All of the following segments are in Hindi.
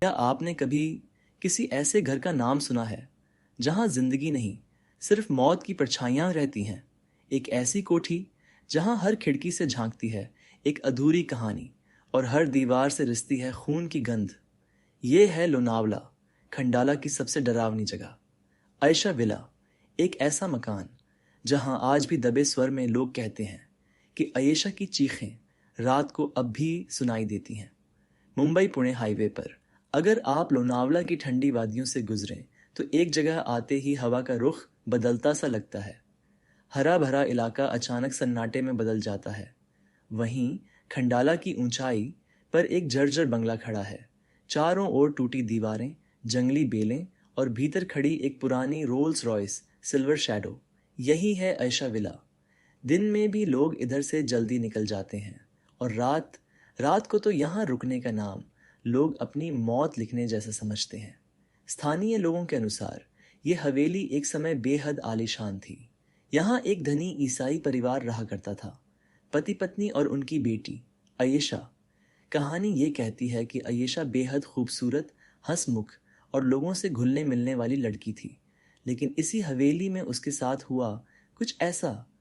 क्या आपने कभी किसी ऐसे घर का नाम सुना है जहां जिंदगी नहीं, सिर्फ मौत की परछाइयां रहती हैं? एक ऐसी कोठी जहां हर खिड़की से झांकती है एक अधूरी कहानी और हर दीवार से रिसती है खून की गंध। ये है लोनावला, खंडाला की सबसे डरावनी जगह। आयशा विला, एक ऐसा मकान जहां आज भी दबे स्वर में लोग कहते हैं कि आयशा की चीखें रात को अब भी सुनाई देती हैं। मुंबई पुणे हाईवे पर अगर आप लोनावला की ठंडी वादियों से गुजरें तो एक जगह आते ही हवा का रुख बदलता सा लगता है। हरा भरा इलाका अचानक सन्नाटे में बदल जाता है। वहीं खंडाला की ऊंचाई पर एक जर्जर बंगला खड़ा है। चारों ओर टूटी दीवारें, जंगली बेलें और भीतर खड़ी एक पुरानी रोल्स रॉयस सिल्वर शैडो। यही है आयशा विला। दिन में भी लोग इधर से जल्दी निकल जाते हैं और रात रात को तो यहाँ रुकने का नाम लोग अपनी मौत लिखने जैसा समझते हैं। स्थानीय लोगों के अनुसार ये हवेली एक समय बेहद आलीशान थी। यहाँ एक धनी ईसाई परिवार रहा करता था, पति पत्नी और उनकी बेटी अयेशा। कहानी ये कहती है कि अयेशा बेहद खूबसूरत, हंसमुख और लोगों से घुलने मिलने वाली लड़की थी। लेकिन इसी हवेली में उसके साथ हुआ कुछ ऐसा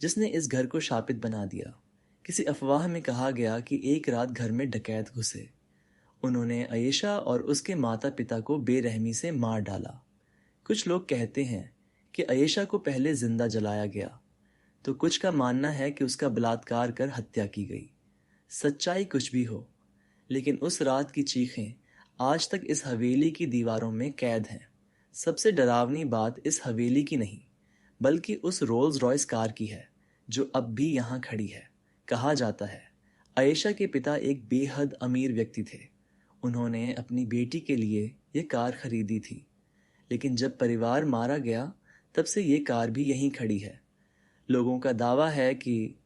जिसने इस घर को शापित बना दिया। किसी अफवाह में कहा गया कि एक रात घर में डकैत घुसे। उन्होंने आयेशा और उसके माता पिता को बेरहमी से मार डाला। कुछ लोग कहते हैं कि आयेशा को पहले जिंदा जलाया गया, तो कुछ का मानना है कि उसका बलात्कार कर हत्या की गई। सच्चाई कुछ भी हो, लेकिन उस रात की चीखें आज तक इस हवेली की दीवारों में कैद हैं। सबसे डरावनी बात इस हवेली की नहीं, बल्कि उस रोल्स रॉयस कार की है जो अब भी यहाँ खड़ी है। कहा जाता है आयेशा के पिता एक बेहद अमीर व्यक्ति थे। उन्होंने अपनी बेटी के लिए ये कार खरीदी थी, लेकिन जब परिवार मारा गया तब से ये कार भी यहीं खड़ी है। लोगों का दावा है कि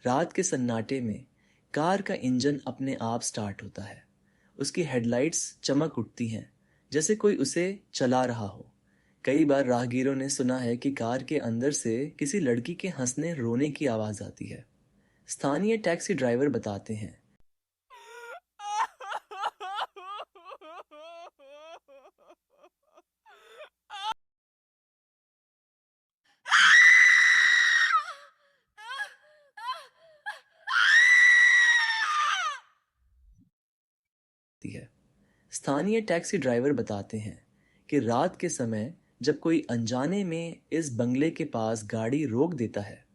रात के सन्नाटे में कार का इंजन अपने आप स्टार्ट होता है। उसकी हेडलाइट्स चमक उठती हैं जैसे कोई उसे चला रहा हो। कई बार राहगीरों ने सुना है कि कार के अंदर से किसी लड़की के हंसने रोने की आवाज आती है। स्थानीय टैक्सी ड्राइवर बताते हैं है। स्थानीय टैक्सी ड्राइवर बताते हैं कि रात के समय जब कोई अनजाने में इस बंगले के पास गाड़ी रोक देता है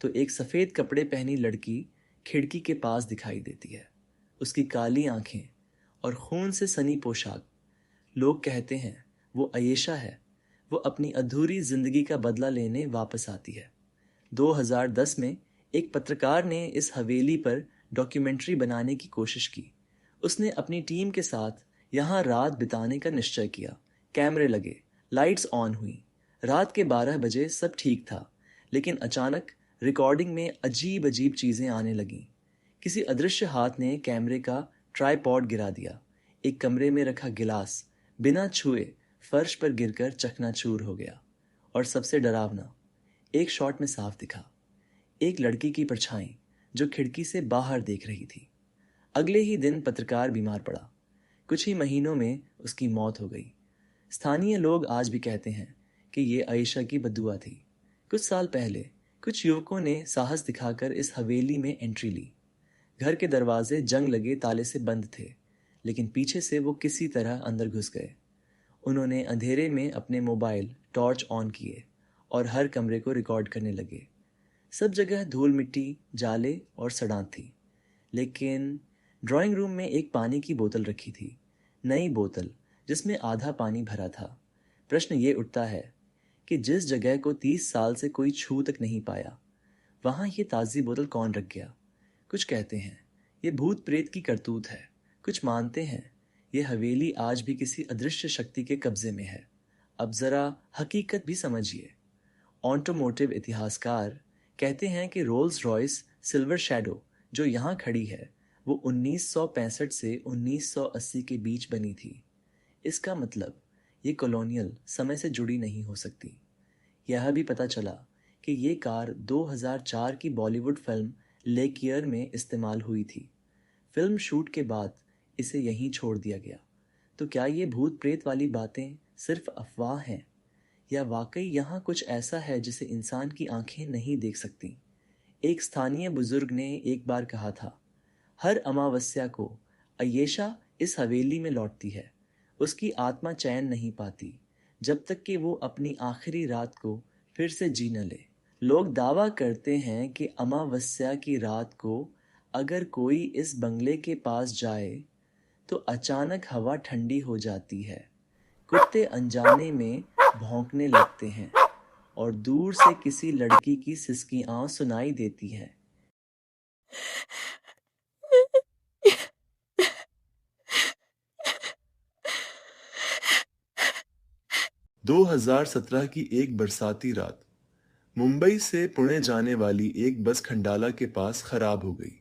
तो एक सफेद कपड़े पहनी लड़की खिड़की के पास दिखाई देती है। उसकी काली आंखें और खून से सनी पोशाक। लोग कहते हैं वो अयेशा है। वो अपनी अधूरी जिंदगी का बदला लेने वापस आती है। 2010 में एक पत्रकार ने इस हवेली पर डॉक्यूमेंट्री बनाने की कोशिश की। उसने अपनी टीम के साथ यहाँ रात बिताने का निश्चय किया। कैमरे लगे, लाइट्स ऑन हुई। रात के 12 बजे सब ठीक था, लेकिन अचानक रिकॉर्डिंग में अजीब अजीब चीजें आने लगीं। किसी अदृश्य हाथ ने कैमरे का ट्राइपॉड गिरा दिया। एक कमरे में रखा गिलास बिना छुए फर्श पर गिरकर चकनाचूर हो गया। और सबसे डरावना, एक शॉट में साफ दिखा एक लड़की की परछाई जो खिड़की से बाहर देख रही थी। अगले ही दिन पत्रकार बीमार पड़ा। कुछ ही महीनों में उसकी मौत हो गई। स्थानीय लोग आज भी कहते हैं कि ये आयशा की बद्दुआ थी। कुछ साल पहले कुछ युवकों ने साहस दिखाकर इस हवेली में एंट्री ली। घर के दरवाजे जंग लगे ताले से बंद थे, लेकिन पीछे से वो किसी तरह अंदर घुस गए। उन्होंने अंधेरे में अपने मोबाइल टॉर्च ऑन किए और हर कमरे को रिकॉर्ड करने लगे। सब जगह धूल मिट्टी, जाले और सड़ांत थी। लेकिन ड्राइंग रूम में एक पानी की बोतल रखी थी, नई बोतल जिसमें आधा पानी भरा था। प्रश्न ये उठता है कि जिस जगह को 30 साल से कोई छू तक नहीं पाया, वहां ये ताज़ी बोतल कौन रख गया? कुछ कहते हैं ये भूत प्रेत की करतूत है। कुछ मानते हैं ये हवेली आज भी किसी अदृश्य शक्ति के कब्जे में है। अब जरा हकीकत भी समझिए। ऑटोमोटिव इतिहासकार कहते हैं कि रोल्स रॉयस सिल्वर शैडो जो यहाँ खड़ी है वो 1965 से 1980 के बीच बनी थी। इसका मतलब ये कॉलोनियल समय से जुड़ी नहीं हो सकती। यह भी पता चला कि ये कार 2004 की बॉलीवुड फिल्म लेकियर में इस्तेमाल हुई थी। फिल्म शूट के बाद इसे यहीं छोड़ दिया गया। तो क्या ये भूत प्रेत वाली बातें सिर्फ अफवाह हैं, या वाकई यहाँ कुछ ऐसा है जिसे इंसान की आंखें नहीं देख सकती? एक स्थानीय बुजुर्ग ने एक बार कहा था, हर अमावस्या को अयेशा इस हवेली में लौटती है। उसकी आत्मा चैन नहीं पाती जब तक कि वो अपनी आखिरी रात को फिर से जी न ले। लोग दावा करते हैं कि अमावस्या की रात को अगर कोई इस बंगले के पास जाए तो अचानक हवा ठंडी हो जाती है, कुत्ते अनजाने में भौंकने लगते हैं और दूर से किसी लड़की की सिसकियां सुनाई देती हैं। 2017 की एक बरसाती रात मुंबई से पुणे जाने वाली एक बस खंडाला के पास खराब हो गई।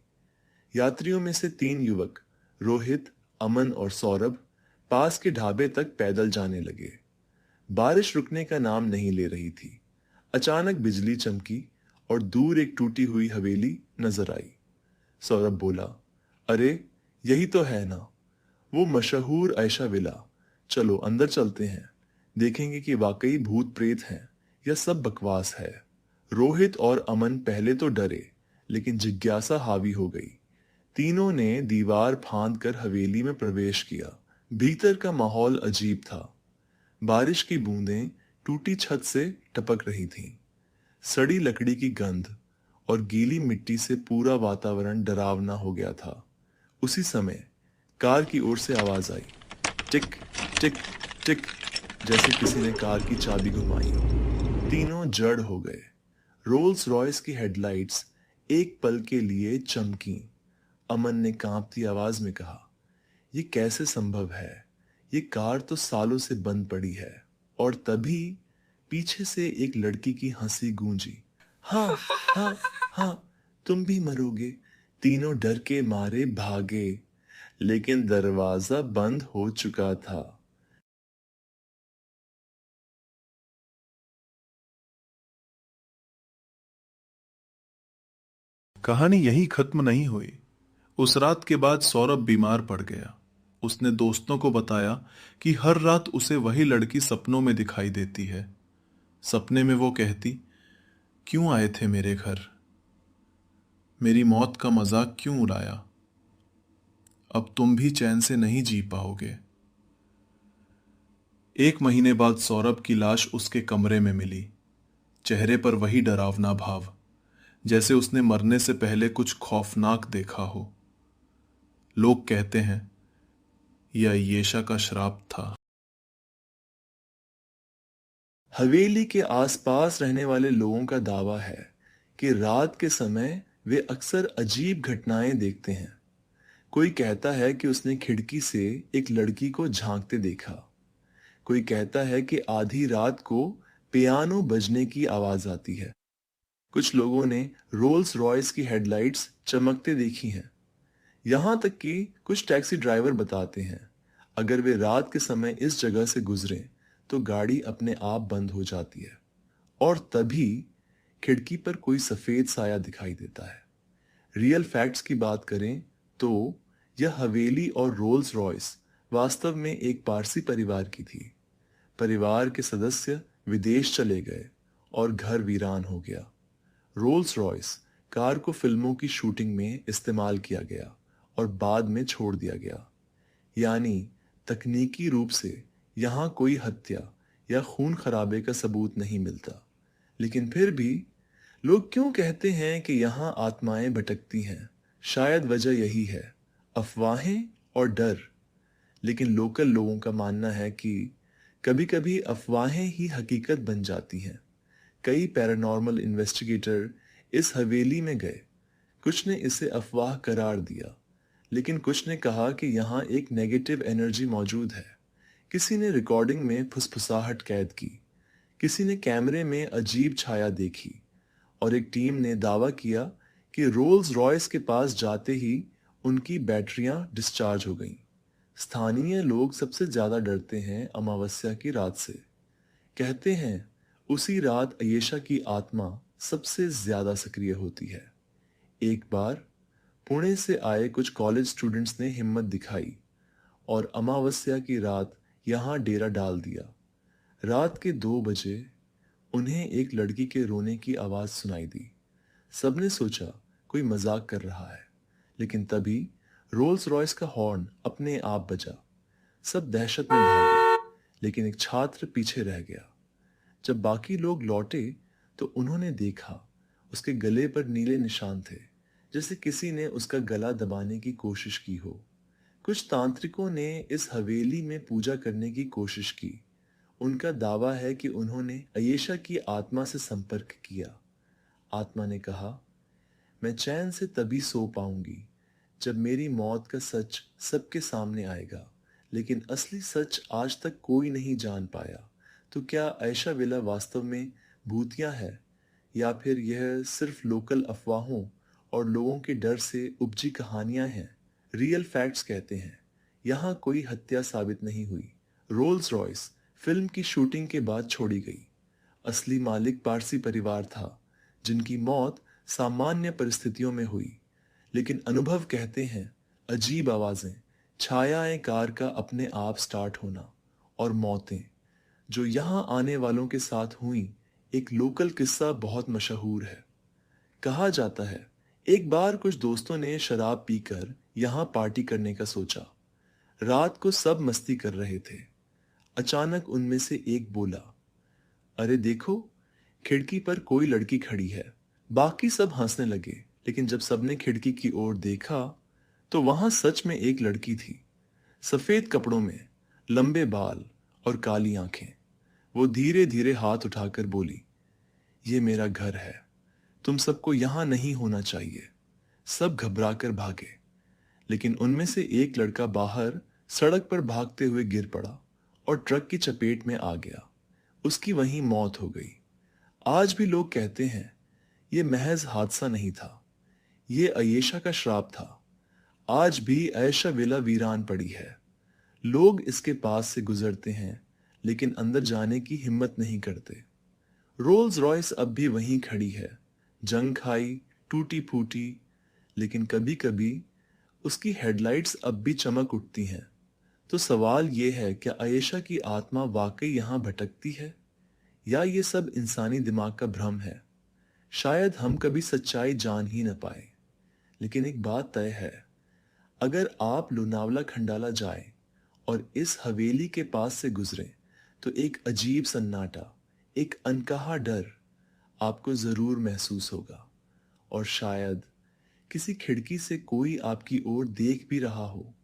यात्रियों में से 3 युवक, रोहित, अमन और सौरभ, पास के ढाबे तक पैदल जाने लगे। बारिश रुकने का नाम नहीं ले रही थी। अचानक बिजली चमकी और दूर एक टूटी हुई हवेली नजर आई। सौरभ बोला, अरे यही तो है ना, वो मशहूर आयशा विला। चलो अंदर चलते हैं, देखेंगे कि वाकई भूत प्रेत हैं या सब बकवास है। रोहित और अमन पहले तो डरे, लेकिन जिज्ञासा हावी हो गई। तीनों ने दीवार फांद कर हवेली में प्रवेश किया। भीतर का माहौल अजीब था। बारिश की बूंदें टूटी छत से टपक रही थीं। सड़ी लकड़ी की गंध और गीली मिट्टी से पूरा वातावरण डरावना हो गया था। उसी समय कार की ओर से आवाज आई, टिक टिक टिक, जैसे किसी ने कार की चाबी घुमाई हो। तीनों जड़ हो गए। रोल्स रॉयस की हेडलाइट्स एक पल के लिए चमकी। अमन ने कांपती आवाज में कहा, यह कैसे संभव है? ये कार तो सालों से बंद पड़ी है। और तभी पीछे से एक लड़की की हंसी गूंजी, हाँ हाँ हाँ, तुम भी मरोगे। तीनों डर के मारे भागे, लेकिन दरवाजा बंद हो चुका था। कहानी यहीं खत्म नहीं हुई। उस रात के बाद सौरभ बीमार पड़ गया। उसने दोस्तों को बताया कि हर रात उसे वही लड़की सपनों में दिखाई देती है। सपने में वो कहती, क्यों आए थे मेरे घर? मेरी मौत का मजाक क्यों उड़ाया? अब तुम भी चैन से नहीं जी पाओगे। 1 महीने बाद सौरभ की लाश उसके कमरे में मिली। चेहरे पर वही डरावना भाव, जैसे उसने मरने से पहले कुछ खौफनाक देखा हो। लोग कहते हैं यह येशा का श्राप था। हवेली के आसपास रहने वाले लोगों का दावा है कि रात के समय वे अक्सर अजीब घटनाएं देखते हैं। कोई कहता है कि उसने खिड़की से एक लड़की को झांकते देखा। कोई कहता है कि आधी रात को पियानो बजने की आवाज आती है। कुछ लोगों ने रोल्स रॉयस की हेडलाइट्स चमकते देखी हैं। यहां तक कि कुछ टैक्सी ड्राइवर बताते हैं, अगर वे रात के समय इस जगह से गुजरें तो गाड़ी अपने आप बंद हो जाती है और तभी खिड़की पर कोई सफेद साया दिखाई देता है। रियल फैक्ट्स की बात करें तो यह हवेली और रोल्स रॉयस वास्तव में एक पारसी परिवार की थी। परिवार के सदस्य विदेश चले गए और घर वीरान हो गया। रोल्स रॉयस कार को फिल्मों की शूटिंग में इस्तेमाल किया गया और बाद में छोड़ दिया गया। यानी तकनीकी रूप से यहां कोई हत्या या खून खराबे का सबूत नहीं मिलता, लेकिन फिर भी लोग क्यों कहते हैं कि यहां आत्माएं भटकती हैं? शायद वजह यही है, अफवाहें और डर। लेकिन लोकल लोगों का मानना है कि कभी-कभी अफवाहें ही हकीकत बन जाती हैं। कई पैरानॉर्मल इन्वेस्टिगेटर इस हवेली में गए। कुछ ने इसे अफवाह करार दिया, लेकिन कुछ ने कहा कि यहाँ एक नेगेटिव एनर्जी मौजूद है। किसी ने रिकॉर्डिंग में फुसफुसाहट कैद की, किसी ने कैमरे में अजीब छाया देखी और एक टीम ने दावा किया कि रोल्स रॉयस के पास जाते ही उनकी बैटरियां डिस्चार्ज हो गईं। स्थानीय लोग सबसे ज्यादा डरते हैं अमावस्या की रात से। कहते हैं उसी रात अयेशा की आत्मा सबसे ज्यादा सक्रिय होती है। एक बार पुणे से आए कुछ कॉलेज स्टूडेंट्स ने हिम्मत दिखाई। और अमावस्या की रात यहाँ डेरा डाल दिया। रात के 2 बजे उन्हें एक लड़की के रोने की आवाज सुनाई दी। सबने सोचा कोई मजाक कर रहा है, लेकिन तभी रोल्स रॉयस का हॉर्न अपने आप बजा। सब दहशत में भागे, लेकिन एक छात्र पीछे रह गया। जब बाकी लोग लौटे तो उन्होंने देखा उसके गले पर नीले निशान थे, जैसे किसी ने उसका गला दबाने की कोशिश की हो। कुछ तांत्रिकों ने इस हवेली में पूजा करने की कोशिश की। उनका दावा है कि उन्होंने अयेशा की आत्मा से संपर्क किया। आत्मा ने कहा, मैं चैन से तभी सो पाऊंगी जब मेरी मौत का सच सबके सामने आएगा, लेकिन असली सच आज तक कोई नहीं जान पाया। तो क्या आयशा विला वास्तव में भूतिया है, या फिर यह सिर्फ लोकल अफवाहों और लोगों के डर से उपजी कहानियां हैं? रियल फैक्ट्स कहते हैं यहाँ कोई हत्या साबित नहीं हुई। रोल्स रॉयस फिल्म की शूटिंग के बाद छोड़ी गई। असली मालिक पारसी परिवार था, जिनकी मौत सामान्य परिस्थितियों में हुई। लेकिन अनुभव कहते हैं अजीब आवाजें, छायाएं कार का अपने आप स्टार्ट होना, और मौतें जो यहाँ आने वालों के साथ हुई। एक लोकल किस्सा बहुत मशहूर है। कहा जाता है एक बार कुछ दोस्तों ने शराब पीकर यहाँ पार्टी करने का सोचा। रात को सब मस्ती कर रहे थे। अचानक उनमें से एक बोला, अरे देखो, खिड़की पर कोई लड़की खड़ी है। बाकी सब हंसने लगे, लेकिन जब सबने खिड़की की ओर देखा तो वहां सच में एक लड़की थी। सफेद कपड़ों में, लंबे बाल और काली आंखें। वो धीरे धीरे हाथ उठाकर बोली, ये मेरा घर है, तुम सबको यहां नहीं होना चाहिए। सब घबराकर भागे, लेकिन उनमें से एक लड़का बाहर सड़क पर भागते हुए गिर पड़ा और ट्रक की चपेट में आ गया। उसकी वहीं मौत हो गई। आज भी लोग कहते हैं ये महज हादसा नहीं था, ये अयेशा का श्राप था। आज भी आयशा विला वीरान पड़ी है। लोग इसके पास से गुजरते हैं, लेकिन अंदर जाने की हिम्मत नहीं करते। रोल्स रॉयस अब भी वहीं खड़ी है, जंग खाई, टूटी फूटी, लेकिन कभी कभी उसकी हेडलाइट्स अब भी चमक उठती हैं। तो सवाल ये है, क्या आयेशा की आत्मा वाकई यहाँ भटकती है, या ये सब इंसानी दिमाग का भ्रम है? शायद हम कभी सच्चाई जान ही न पाए। लेकिन एक बात तय है, अगर आप लोनावला खंडाला जाए और इस हवेली के पास से गुजरें तो एक अजीब सन्नाटा, एक अनकहा डर आपको जरूर महसूस होगा। और शायद किसी खिड़की से कोई आपकी ओर देख भी रहा हो।